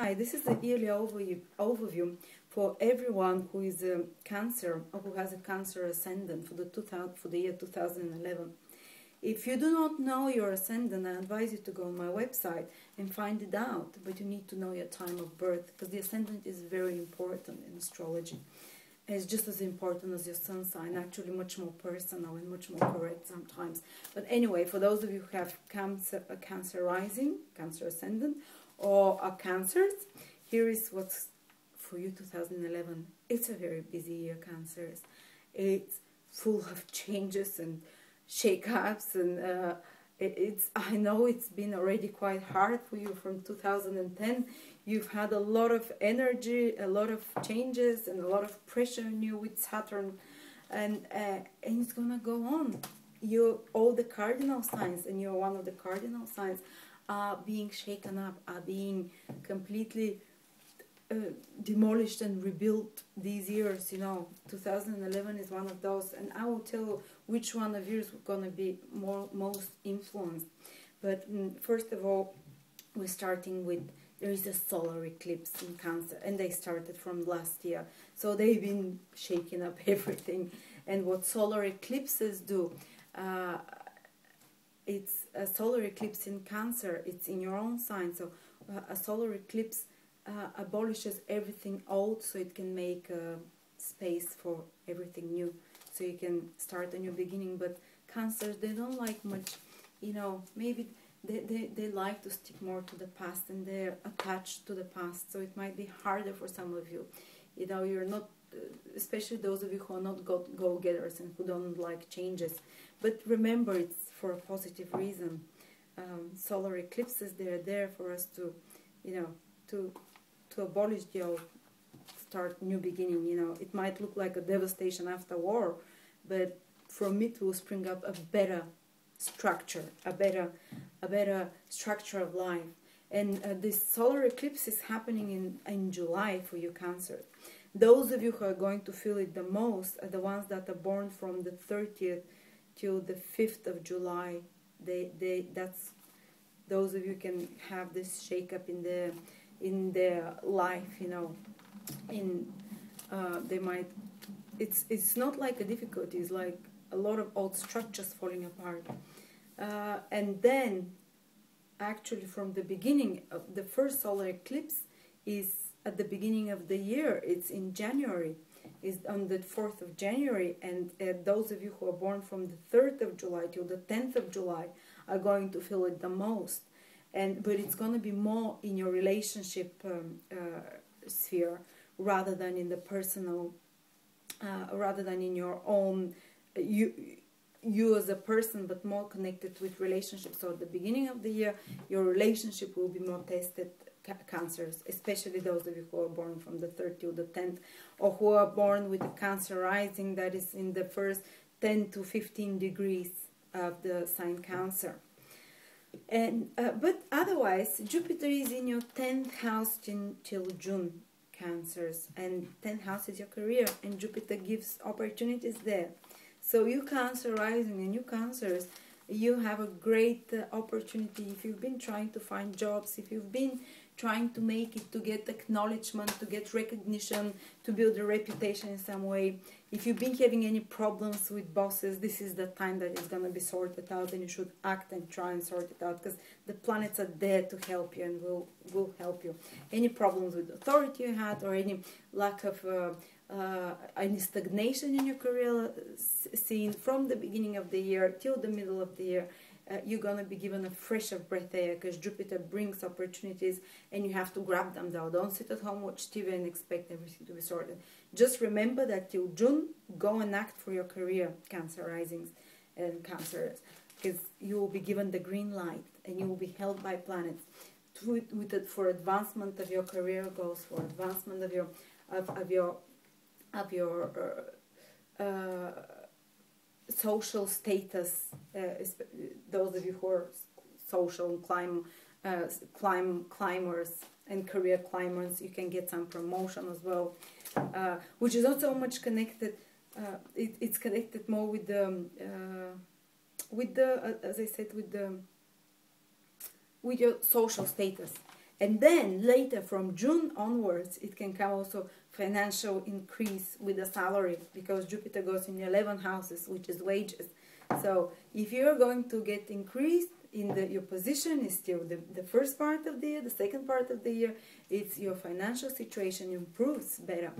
Hi, this is the yearly overview for everyone who is a Cancer or who has a Cancer ascendant for the year 2011. If you do not know your ascendant, I advise you to go on my website and find it out, but you need to know your time of birth because the ascendant is very important in astrology. It's just as important as your sun sign, actually much more personal and much more correct sometimes. But anyway, for those of you who have a Cancer rising, Cancer ascendant, or are Cancers, here is what's for you 2011. It's a very busy year, Cancers. It's full of changes and shake-ups, and I know it's been already quite hard for you from 2010. You've had a lot of energy, a lot of changes, and a lot of pressure on you with Saturn, and it's gonna go on. All the cardinal signs, and you're one of the cardinal signs, are being shaken up, are being completely demolished and rebuilt these years. 2011 is one of those, and I will tell you which one of you is going to be most influenced. But first of all, we're starting with, there is a solar eclipse in Cancer, and they started from last year, so they've been shaking up everything. And what solar eclipses do, it's a solar eclipse in Cancer, it's in your own sign, so a solar eclipse abolishes everything old so it can make space for everything new, so you can start a new beginning. But Cancers, they don't like much, maybe they like to stick more to the past, and they're attached to the past, so it might be harder for some of you. You're not, especially those of you who are not go-getters and who don't like changes. But remember, it's for a positive reason. Solar eclipses, they're there for us to, to abolish the old, start new beginning. It might look like a devastation after war, but from it will spring up a better structure, a better structure of life. And this solar eclipse is happening in July for you, Cancer. Those of you who are going to feel it the most are the ones that are born from the 30th till the 5th of July. That's those of you can have this shake-up in their life. They might. It's not like a difficulty. It's like a lot of old structures falling apart, and then actually from the beginning of the first solar eclipse is at the beginning of the year. It's in January. It's on the 4th of January, and those of you who are born from the 3rd of July till the 10th of July are going to feel it the most. But it's going to be more in your relationship sphere rather than in the personal, rather than in your own, you as a person, but more connected with relationships. So at the beginning of the year, your relationship will be more tested, Cancers, especially those of you who are born from the 3rd till the 10th, or who are born with the Cancer rising that is in the first 10 to 15 degrees of the sign Cancer. And but otherwise, Jupiter is in your 10th house till June, Cancers, and 10th house is your career, and Jupiter gives opportunities there. So you Cancer rising and you Cancers, you have a great opportunity if you've been trying to find jobs, if you've been trying to make it, to get acknowledgement, to get recognition, to build a reputation in some way. If you've been having any problems with bosses, this is the time that it's going to be sorted out, and you should act and try and sort it out, because the planets are there to help you and will help you. Any problems with authority you had, or any lack of any stagnation in your career seen from the beginning of the year till the middle of the year, you're going to be given a fresh of breath air, because Jupiter brings opportunities and you have to grab them down. Don't sit at home, watch TV and expect everything to be sorted. Just remember that till June, go and act for your career, Cancer risings and Cancers, because you will be given the green light and you will be held by planets for advancement of your career goals, for advancement of your social status. Those of you who are social climbers and career climbers, you can get some promotion as well, which is not so much connected. It's connected more with the as I said, with your social status. And then later, from June onwards, it can come also financial increase with the salary, because Jupiter goes in 11 houses, which is wages. So if you're going to get increased in your position, is still the first part of the year. The second part of the year, it's your financial situation improves better.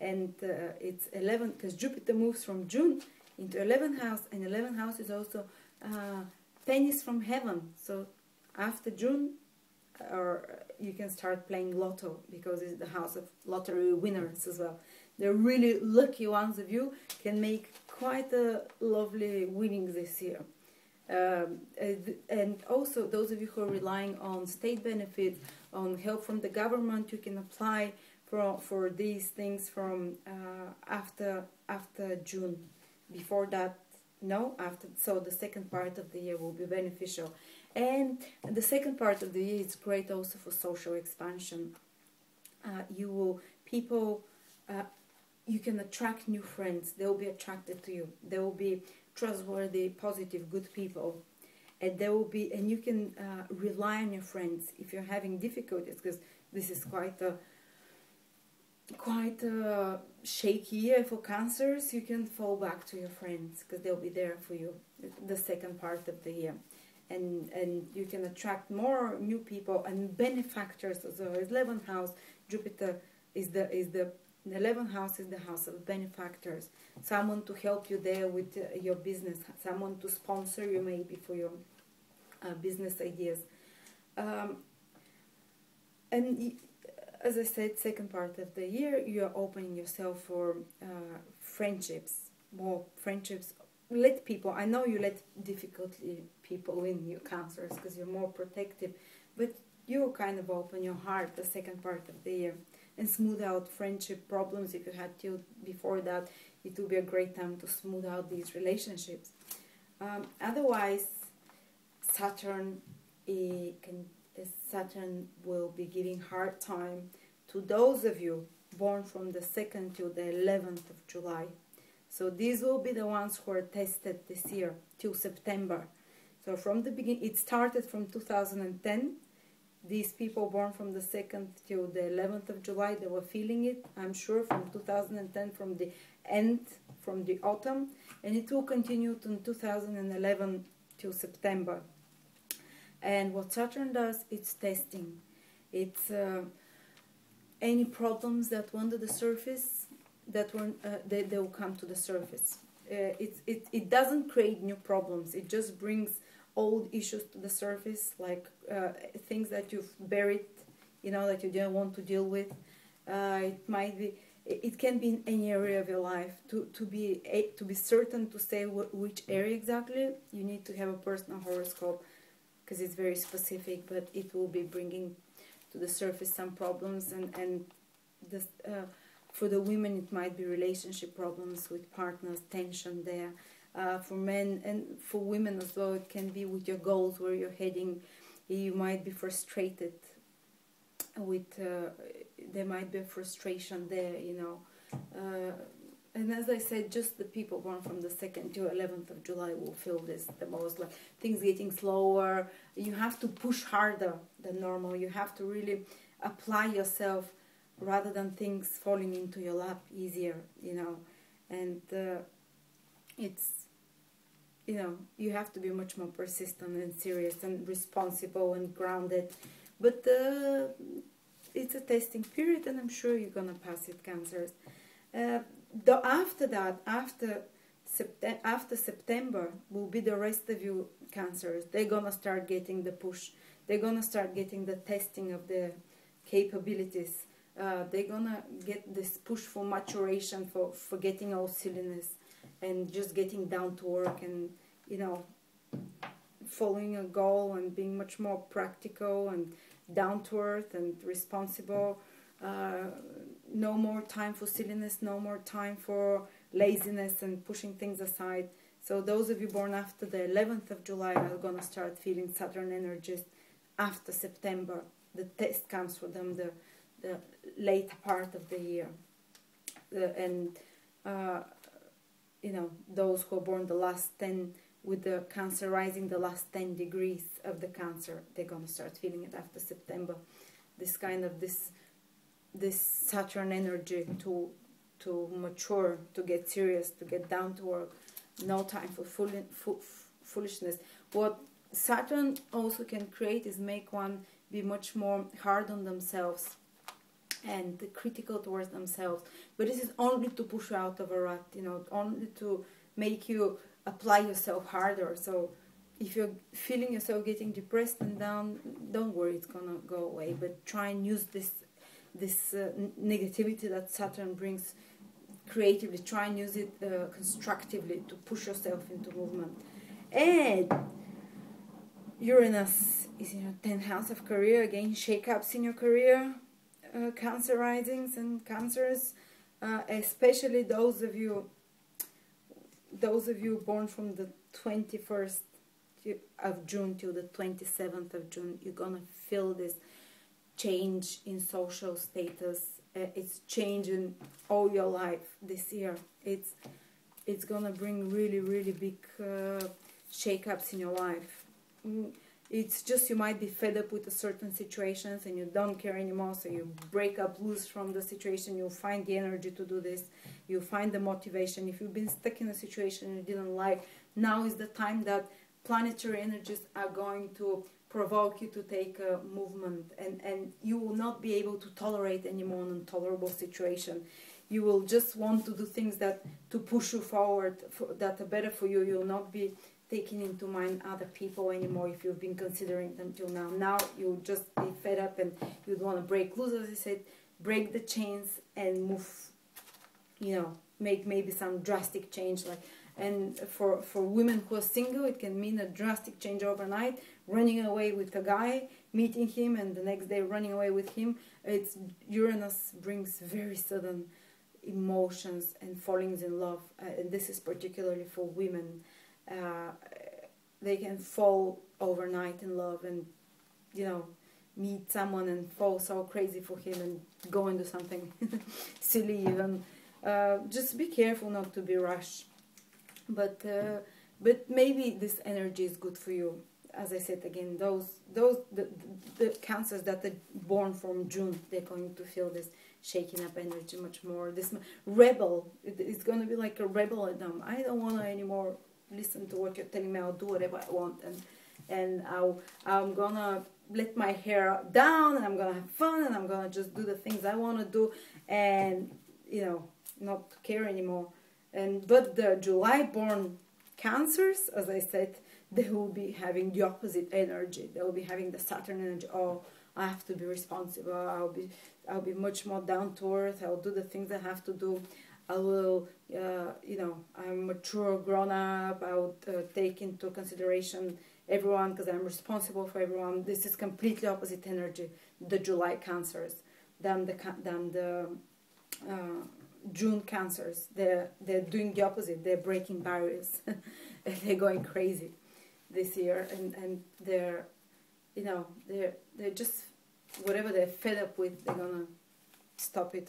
And it's 11, because Jupiter moves from June into 11th house, and 11th house is also pennies from heaven. So after June, or you can start playing lotto, because it's the house of lottery winners as well. The really lucky ones of you can make quite a lovely winnings this year. And also those of you who are relying on state benefits, on help from the government, you can apply for these things from after June. Before that, no. So the second part of the year will be beneficial. And the second part of the year is great also for social expansion. You can attract new friends. They will be attracted to you. They will be trustworthy, positive, good people. And you can rely on your friends if you're having difficulties, because this is quite a shaky year for Cancers. You can fall back to your friends, because they'll be there for you the second part of the year. And you can attract more new people and benefactors as well. 11th house, Jupiter is the 11th house is the house of benefactors. Someone to help you there with your business, someone to sponsor you maybe for your business ideas. And as I said, second part of the year, you're opening yourself for friendships, more friendships. Let people, I know you let difficultly people in, you Cancers, because you're more protective, but you kind of open your heart the second part of the year and smooth out friendship problems. If you had to before that, it will be a great time to smooth out these relationships. Otherwise, Saturn will be giving hard time to those of you born from the 2nd to the 11th of July. So these will be the ones who are tested this year till September. So from the beginning, it started from 2010. These people born from the 2nd till the 11th of July, they were feeling it, I'm sure, from 2010, from the end, from the autumn. And it will continue to 2011 till September. And what Saturn does, it's testing. It's any problems that were under the surface, they will come to the surface. It doesn't create new problems. It just brings old issues to the surface, like things that you've buried, that you didn't want to deal with. It can be in any area of your life. To be certain to say which area exactly, you need to have a personal horoscope, because it's very specific, but it will be bringing to the surface some problems, and this, for the women it might be relationship problems with partners, tension there. For men and for women as well, it can be with your goals, where you're heading. You might be frustrated with, there might be a frustration there, and as I said, just the people born from the 2nd to 11th of July will feel this the most, like things getting slower. You have to push harder than normal. You have to really apply yourself rather than things falling into your lap easier, and it's, you have to be much more persistent and serious and responsible and grounded. But it's a testing period, and I'm sure you're gonna pass it, Cancers. After that, after September, will be the rest of you Cancers. They're gonna start getting the push. They're gonna start getting the testing of their capabilities. They're gonna get this push for maturation, for getting all silliness and just getting down to work, and following a goal and being much more practical and down to earth and responsible. No more time for silliness, no more time for laziness and pushing things aside. So those of you born after the 11th of July are going to start feeling Saturn energies after September. The test comes for them the later part of the year. Those who are born the last 10, with the Cancer rising the last 10 degrees of the Cancer, they're going to start feeling it after September. this kind of this Saturn energy to mature, to get serious, to get down to work. No time for foolishness. What Saturn also can create is make one be much more hard on themselves and critical towards themselves. But this is only to push you out of a rut, you know, only to make you apply yourself harder. So if you're feeling yourself getting depressed and down, don't worry, it's gonna go away. But try and use this negativity that Saturn brings creatively. Try and use it constructively to push yourself into movement. And Uranus is in your 10th house of career. Again, shake-ups in your career. Cancer risings and Cancers, especially those of you born from the 21st of June till the 27th of June, you're gonna feel this change in social status. It's changing all your life this year. It's gonna bring really big shake-ups in your life. It's just you might be fed up with a certain situations and you don't care anymore, so you break up loose from the situation. You find the energy to do this. You find the motivation. If you've been stuck in a situation you didn't like, now is the time that planetary energies are going to provoke you to take a movement, and you will not be able to tolerate anymore an intolerable situation. You will just want to do things that to push you forward, that are better for you. You'll not be taking into mind other people anymore if you've been considering them till now. Now you'll just be fed up and you'd want to break loose, as I said, break the chains and move, you know, make maybe some drastic change. And for women who are single, it can mean a drastic change overnight, running away with a guy, meeting him, and the next day running away with him. It's Uranus brings very sudden emotions and fallings in love, and this is particularly for women. They can fall overnight in love and, you know, meet someone and fall so crazy for him and go and do something silly even. Just be careful not to be rushed. But maybe this energy is good for you. As I said again, the Cancers that are born from June, they're going to feel this shaking up energy much more. This rebel, it's going to be like a rebel in them. I don't want to anymore listen to what you're telling me. I'll do whatever I want, and I'm gonna let my hair down, and I'm gonna have fun, and I'm gonna just do the things I want to do, and, you know, not care anymore. But the July born Cancers, as I said, they will be having the opposite energy. They will be having the Saturn energy. Oh, I have to be responsible. I'll be much more down to earth. I'll do the things I have to do. I will, you know, I'm mature, grown up. I will take into consideration everyone because I'm responsible for everyone. This is completely opposite energy, the July Cancers, than the June Cancers. They're doing the opposite. They're breaking barriers. They're going crazy this year, and they're, you know, they're just, whatever they're fed up with, they're gonna stop it.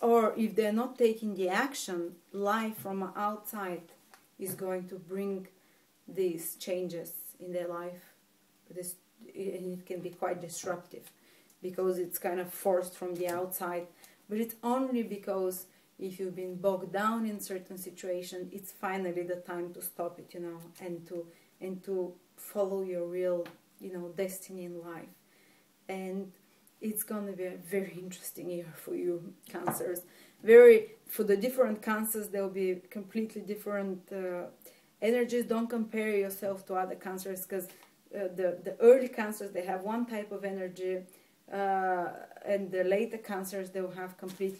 Or if they're not taking the action, life from outside is going to bring these changes in their life. And it can be quite disruptive because it's kind of forced from the outside. But it's only because if you've been bogged down in certain situation, it's finally the time to stop it, you know, and to follow your real, you know, destiny in life. And it's going to be a very interesting year for you, Cancers. For the different Cancers, there will be completely different energies. Don't compare yourself to other Cancers, because the early Cancers, they have one type of energy, and the later Cancers, they will have completely